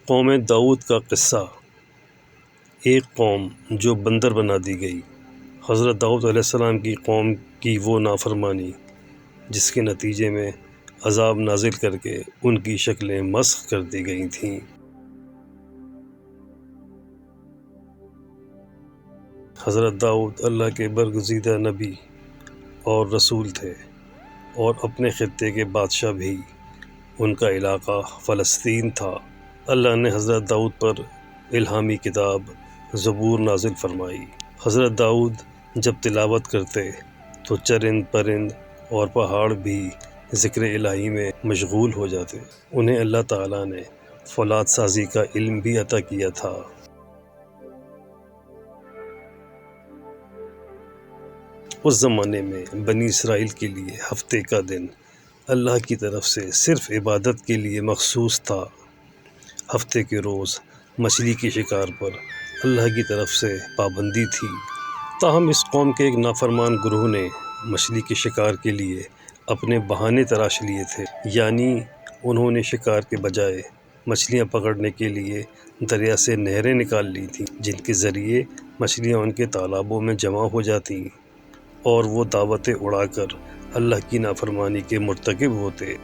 قوم داؤد کا قصہ۔ ایک قوم جو بندر بنا دی گئی۔ حضرت داؤد علیہ السلام کی قوم کی وہ نافرمانی جس کے نتیجے میں عذاب نازل کر کے ان کی شکلیں مسخ کر دی گئی تھیں۔ حضرت داؤد اللہ کے برگزیدہ نبی اور رسول تھے اور اپنے خطے کے بادشاہ بھی۔ ان کا علاقہ فلسطین تھا۔ اللہ نے حضرت داؤد پر الہامی کتاب زبور نازل فرمائی۔ حضرت داؤد جب تلاوت کرتے تو چرند پرند اور پہاڑ بھی ذکر الہی میں مشغول ہو جاتے۔ انہیں اللہ تعالیٰ نے فولاد سازی کا علم بھی عطا کیا تھا۔ اس زمانے میں بنی اسرائیل کے لیے ہفتے کا دن اللہ کی طرف سے صرف عبادت کے لیے مخصوص تھا۔ ہفتے کے روز مچھلی کے شکار پر اللہ کی طرف سے پابندی تھی، تاہم اس قوم کے ایک نافرمان گروہ نے مچھلی کے شکار کے لیے اپنے بہانے تراش لیے تھے، یعنی انہوں نے شکار کے بجائے مچھلیاں پکڑنے کے لیے دریا سے نہریں نکال لی تھیں، جن کے ذریعے مچھلیاں ان کے تالابوں میں جمع ہو جاتیں اور وہ دعوتیں اڑا کر اللہ کی نافرمانی کے مرتکب ہوتے۔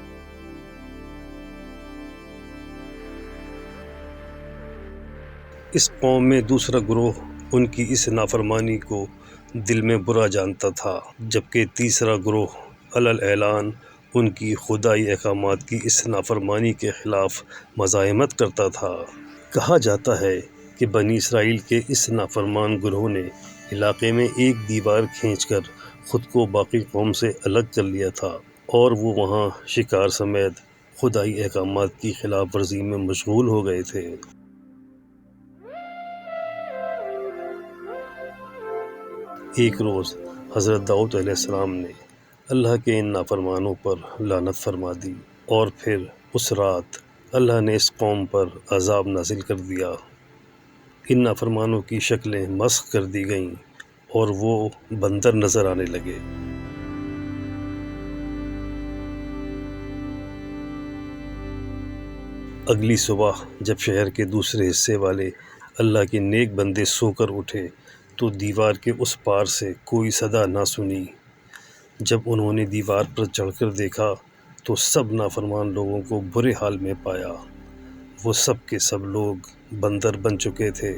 اس قوم میں دوسرا گروہ ان کی اس نافرمانی کو دل میں برا جانتا تھا، جبکہ تیسرا گروہ علی اعلان ان کی خدائی احکامات کی اس نافرمانی کے خلاف مزاحمت کرتا تھا۔ کہا جاتا ہے کہ بنی اسرائیل کے اس نافرمان گروہ نے علاقے میں ایک دیوار کھینچ کر خود کو باقی قوم سے الگ کر لیا تھا اور وہ وہاں شکار سمیت خدائی احکامات کی خلاف ورزی میں مشغول ہو گئے تھے۔ ایک روز حضرت داؤد علیہ السلام نے اللہ کے ان نافرمانوں پر لعنت فرما دی، اور پھر اس رات اللہ نے اس قوم پر عذاب نازل کر دیا۔ ان نافرمانوں کی شکلیں مسخ کر دی گئیں اور وہ بندر نظر آنے لگے۔ اگلی صبح جب شہر کے دوسرے حصے والے اللہ کے نیک بندے سو کر اٹھے تو دیوار کے اس پار سے کوئی صدا نہ سنی۔ جب انہوں نے دیوار پر چڑھ کر دیکھا تو سب نافرمان لوگوں کو برے حال میں پایا۔ وہ سب کے سب لوگ بندر بن چکے تھے۔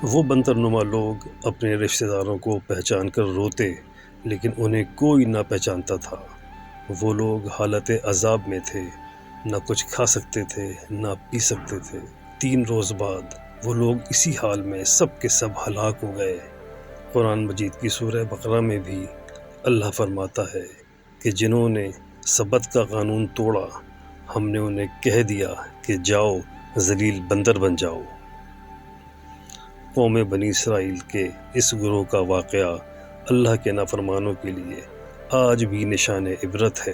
وہ بندر نما لوگ اپنے رشتہ داروں کو پہچان کر روتے، لیکن انہیں کوئی نہ پہچانتا تھا۔ وہ لوگ حالت عذاب میں تھے، نہ کچھ کھا سکتے تھے نہ پی سکتے تھے۔ 3 روز بعد وہ لوگ اسی حال میں سب کے سب ہلاک ہو گئے۔ قرآن مجید کی سورہ بقرہ میں بھی اللہ فرماتا ہے کہ جنہوں نے سبت کا قانون توڑا، ہم نے انہیں کہہ دیا کہ جاؤ ذلیل بندر بن جاؤ۔ قوم بنی اسرائیل کے اس گروہ کا واقعہ اللہ کے نافرمانوں کے لیے آج بھی نشان عبرت ہے۔